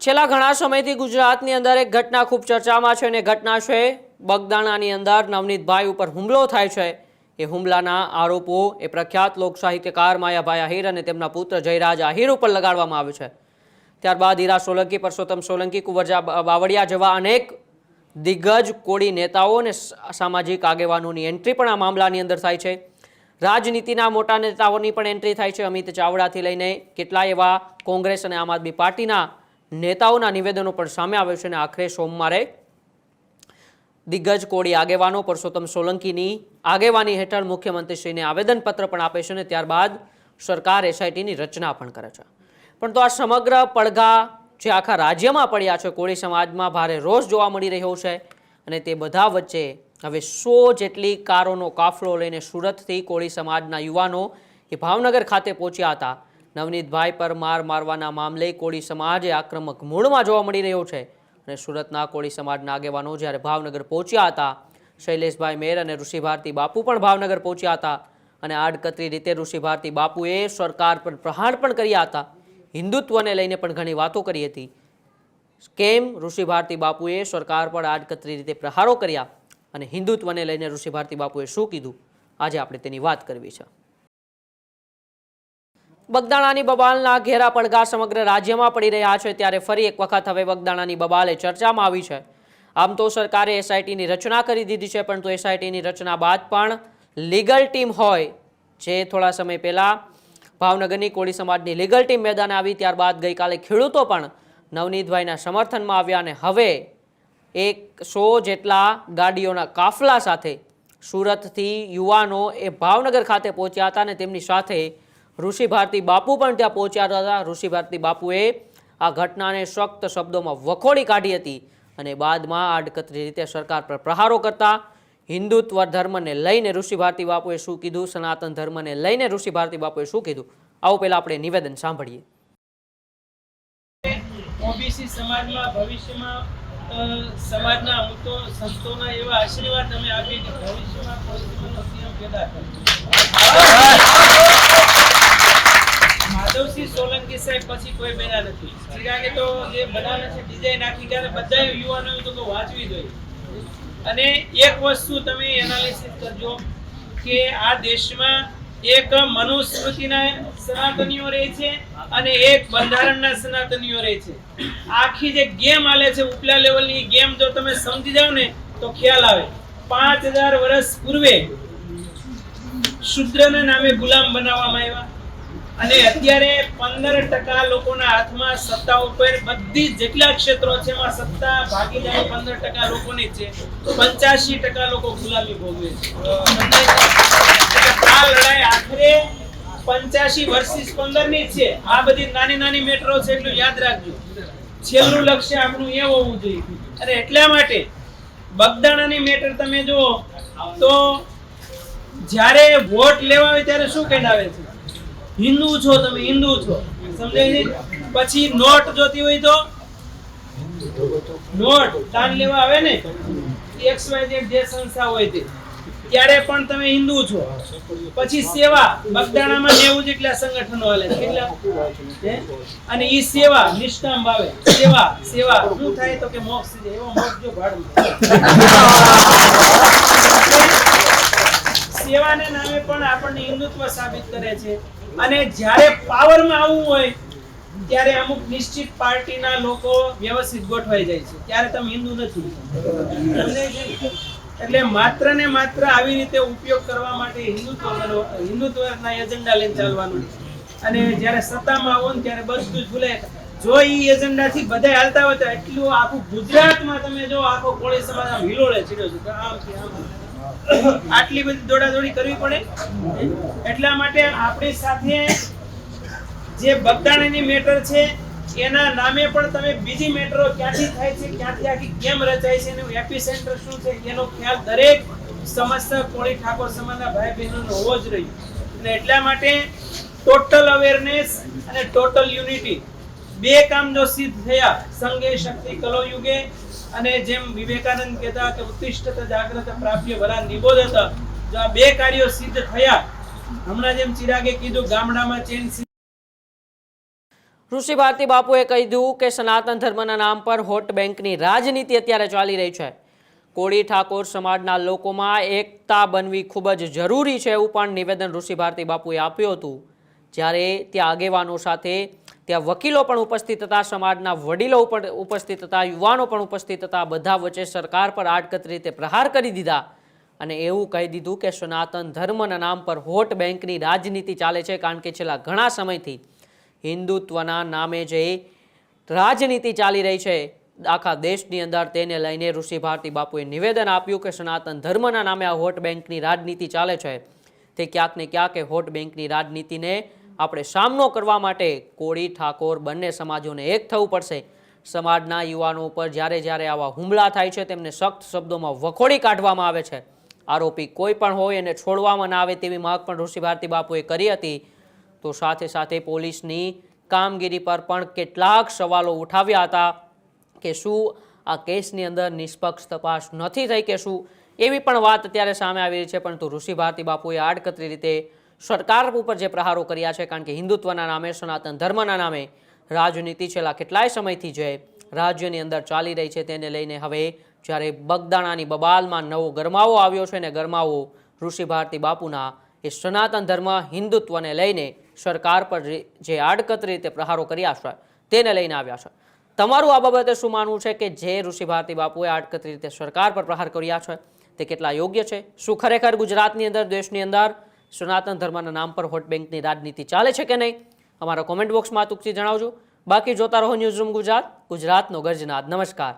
છેલ્લા ઘણા સમયથી ગુજરાતની અંદર એક ઘટના ખૂબ ચર્ચામાં છે અને ઘટના છે બગદાણાની અંદર નવનીતભાઈ ઉપર હુમલો થાય છે। એ હુમલાના આરોપો એ પ્રખ્યાત લોક સાહિત્યકાર માયાભાઈ આહિર અને તેમના પુત્ર જયરાજ આહિર ઉપર લગાડવામાં આવે છે। ત્યારબાદ હીરા સોલંકી, પરસોત્તમ સોલંકી, કુંવરજા બાવળિયા જેવા અનેક દિગ્ગજ કોળી નેતાઓ અને સામાજિક આગેવાનોની એન્ટ્રી પણ આ મામલાની અંદર થાય છે। રાજનીતિના મોટા નેતાઓની પણ એન્ટ્રી થાય છે। અમિત ચાવડાથી લઈને કેટલાય એવા કોંગ્રેસ અને આમ આદમી પાર્ટીના નેતાઓના નિવેદનો પણ સામે આવ્યા છે અને આખરે સોમવારે દિગ્ગજ કોળી આગેવાનો પરસોત્તમ સોલંકીની આગેવાની હેઠળ મુખ્યમંત્રીશ્રીને આવેદનપત્ર પણ આપે છે અને ત્યારબાદ સરકાર એસઆઈટીની રચના પણ કરે છે। પણ તો આ સમગ્ર પડઘા જે આખા રાજ્યમાં પડ્યા છે, કોળી સમાજમાં ભારે રોષ જોવા મળી રહ્યો છે અને તે બધા વચ્ચે હવે 100 જેટલી કારોનો કાફલો લઈને સુરતથી કોળી સમાજના યુવાનો એ ભાવનગર ખાતે પહોંચ્યા હતા। નવનીતભાઈ પર માર મારવાના મામલે કોળી સમાજ આક્રમક મૂડમાં જોવા મળી રહ્યો છે અને સુરતના કોળી સમાજના આગેવાનો જ્યારે ભાવનગર પહોંચ્યા હતા, શૈલેષભાઈ મેર અને ઋષિ ભારતી બાપુ પણ ભાવનગર પહોંચ્યા હતા અને આડકતરી રીતે ઋષિ ભારતી બાપુએ સરકાર પર પ્રહાર પણ કર્યા હતા। હિન્દુત્વને લઈને પણ ઘણી વાતો કરી હતી। કેમ ઋષિ ભારતી બાપુએ સરકાર પર આડકતરી રીતે પ્રહારો કર્યા અને હિન્દુત્વને લઈને ઋષિ ભારતી બાપુએ શું કીધું, આજે આપણે તેની વાત કરવી છે। બગદાણાની બબાલના ઘેરા પડઘા સમગ્ર રાજ્યમાં પડી રહ્યા છે ત્યારે ફરી એક વખત હવે બગદાણાની બબાલ ચર્ચામાં આવી છે। આમ તો સરકારે એસઆઈટીની રચના કરી દીધી છે, પરંતુ એસઆઈટીની રચના બાદ પણ લીગલ ટીમ હોય, જે થોડા સમય પહેલા ભાવનગરની કોળી સમાજની લીગલ ટીમ મેદાને આવી, ત્યારબાદ ગઈકાલે ખેડૂતો પણ નવનીતભાઈના સમર્થનમાં આવ્યા અને હવે 100 જેટલા ગાડીઓના કાફલા સાથે સુરતથી યુવાનો એ ભાવનગર ખાતે પહોંચ્યા હતા અને તેમની સાથે ઋષિ ભારતી બાપુ પણ ત્યાં પહોંચ્યા હતા। ઋષિ ભારતી બાપુએ આ ઘટનાને સખ્ત શબ્દોમાં વખોડી કાઢી હતી અને બાદમાં આડકતરી રીતે સરકાર પર પ્રહારો કરતા હિન્દુત્વ ધર્મને લઈને ઋષિ ભારતી બાપુએ શું કીધું, સનાતન ધર્મને લઈને ઋષિ ભારતી બાપુએ શું કીધું, આવું પહેલા આપણે નિવેદન સાંભળીએ। ઓબીસી સમાજમાં ભવિષ્યમાં સમાજના હું તો સંતોના એવા આશીર્વાદ અમે આપીએ કે ભવિષ્યમાં કોળી સીએમ પેદા કરે। માધવસિંહ સોલંકી સાહેબ પછી કોઈ બન્યા નથી। ચિરાગે તો જે બનાવે છે ડિઝાઇન આખી ત્યારે બધા યુવાનોએ તો વાંચવી જોઈએ અને એક વસ્તુ તમે એનાલિસિસ કરજો કે આ દેશમાં એક મનુસ્મૃતિના સનાતનીઓ રહે છે અને એક બંધારણના સનાતનીઓ રહે છે। આખી જે ગેમ આલે છે ઉપલા લેવલની ગેમ જો તમે સમજી જાવ ને તો ખ્યાલ આવે। 5000 વર્ષ પૂર્વે શુદ્રના નામે ગુલામ બનાવવામાં આવ્યા અને અત્યારે 15% લોકોના હાથમાં સત્તા ઉપર બધી જેટલા ક્ષેત્રો છે એમાં સત્તા ભાગીદારી 15% લોકોની છે, 85% લોકો ગુલામી ભોગવે છે। આ લડાઈ આખરે 85 વર્સિસ 15 ની છે। આ બધી નાની નાની મેટ્રો છે એટલું યાદ રાખજો। છેલ્લું લક્ષ્ય આપણું એ હોવું જોઈએ અને એટલા માટે બગદાણાની મેટર તમે જુઓ તો જ્યારે વોટ લેવા હોય ત્યારે શું કહેવાય છે, હિન્દુ છો તમે, હિન્દુ છો, સમજાય છે। પછી નોટ જોતી હોય તો નોટ દાન લેવા આવે ને XYZ જે સંસ્થા હોય તે, ત્યારે પણ તમે હિન્દુ છો। પછી સેવા બગદાણામાં 90 જેટલા સંગઠનો હાલે છે, કેટલા અને ઈ સેવા નિષ્કામ ભાવે સેવા શું થાય તો કે મોક્ષ છે। એવો મોક્ષ જો સેવાને નામે પણ આપણને હિન્દુત્વ સાબિત કરે છે અને જ્યારે પાવરમાં આવવું હોય ત્યારે અમુક નિશ્ચિત પાર્ટીના લોકો વ્યવસ્થિત ગોઠવાઈ જાય છે, ત્યારે તમે હિન્દુ નથી। એટલે માત્ર ને માત્ર આવી રીતે ઉપયોગ કરવા માટે હિન્દુત્વના એજન્ડા લઈને ચાલવાનું અને જ્યારે સત્તામાં આવો ને ત્યારે બધું જ ભૂલાય। જો ઈ એજન્ડાથી બધા હાલતા હોય તો એટલું આખું ગુજરાતમાં તમે જો આખો કોળી સમાજ આમ હિલોળે ચીડ્યો છે, આમથી આમ આટલી બધી દોડાદોડી કરવી પડે। એટલા માટે આપણી સાથે જે બગદાણાની મેટર છે એના નામે પણ તમે બીજી મેટ્રો ક્યાંથી થાય છે, ક્યાંથી આખી કેમ રચાય છે, એનું એપિસેન્ટર શું છે એનો ખ્યાલ દરેક સમસ્ત કોળી ઠાકોર સમાજના ભાઈ બહેનોનો હોવો જ રહ્યો અને એટલા માટે ટોટલ અવેરનેસ અને ટોટલ યુનિટી બે કામ જો સિદ્ધ થયા, સંગે શક્તિ કલો યુગે અને જેમ વિવેકાનંદ કહેતા કે ઉત્તિષ્ઠત જાગ્રત પ્રાપ્ય વરા નિબોધત, જો આ બે કાર્યો સિદ્ધ થયા, હમણાં જેમ ચિરાગે કીધું ગામડામાં ચેન ઋષિ ભારતી બાપુએ કહી દીધું કે સનાતન ધર્મના નામ પર વોટ બેંકની રાજનીતિ અત્યારે ચાલી રહી છે. કોળી ઠાકોર સમાજના લોકોમાં એકતા બનવી ખૂબ જ જરૂરી છે એવું પણ નિવેદન ઋષિ ભારતી બાપુએ આપ્યું હતું. જ્યારે ત્યાં આગેવાનો સાથે ત્યાં વકીલો પણ ઉપસ્થિત હતા, સમાજના વડીલો પણ ઉપસ્થિત હતા, યુવાનો પણ ઉપસ્થિત હતા. બધા વચ્ચે સરકાર પર આડકતરી રીતે પ્રહાર કરી દીધા અને એવું કહી દીધું કે સનાતન ધર્મના નામ પર વોટ બેંકની રાજનીતિ ચાલે છે. કારણ કે છેલ્લા ઘણા સમયથી હિન્દુત્વના નામે જે રાજનીતિ ચાલી રહી છે આખા દેશની અંદર, તેને લઈને ઋષિ ભારતી બાપુએ નિવેદન આપ્યું કે સનાતન ધર્મના નામે આ વોટ બેંકની રાજનીતિ ચાલે છે. તે ક્યાંક ને ક્યાંક એ વોટ બેંકની રાજનીતિને આપણે સામનો કરવા માટે કોળી ઠાકોર બંને સમાજોને એક થવું પડશે. સમાજના યુવાનો ઉપર જ્યારે જ્યારે આવા હુમલા થાય છે તેમને સખ્ત શબ્દોમાં વખોડી કાઢવામાં આવે છે. આરોપી કોઈ પણ હોય એને છોડવામાં ના આવે તેવી માંગ પણ ઋષિ ભારતી બાપુએ કરી હતી. તો સાથે સાથે પોલીસની કામગીરી પર પણ કેટલાક સવાલો ઉઠાવ્યા હતા કે શું આ કેસની અંદર નિષ્પક્ષ તપાસ નથી થઈ કે શું, એવી પણ વાત અત્યારે સામે આવી રહી છે. પરંતુ ઋષિ ભારતી બાપુએ આડકતરી રીતે સરકાર ઉપર જે પ્રહારો કર્યા છે, કારણ કે હિન્દુત્વના નામે, સનાતન ધર્મના નામે રાજનીતિ છેલ્લા કેટલાય સમયથી જે રાજ્યની અંદર ચાલી રહી છે તેને લઈને હવે જ્યારે બગદાણાની બબાલમાં નવો ગરમાવો આવ્યો છે ને ગરમાવો ઋષિ ભારતી બાપુના એ સનાતન ધર્મ હિન્દુત્વને લઈને સરકાર પર જે આડકતરી રીતે પ્રહારો કર્યા છે તેને લઈને આવ્યા છે. તમારું આ બાબતે શું માનવું છે કે જે ઋષિ ભારતી બાપુએ આડકતરી રીતે સરકાર પર પ્રહાર કર્યા છે તે કેટલા યોગ્ય છે? શું ખરેખર ગુજરાતની અંદર, દેશની અંદર સનાતન ધર્મના નામ પર વોટ બેંકની રાજનીતિ ચાલે છે કે નહીં? અમારા કોમેન્ટ બોક્સમાં ટૂંકથી જણાવજો. બાકી જોતા રહો ન્યૂઝરૂમ ગુજરાત, ગુજરાતનો ગર્જનાદ. નમસ્કાર.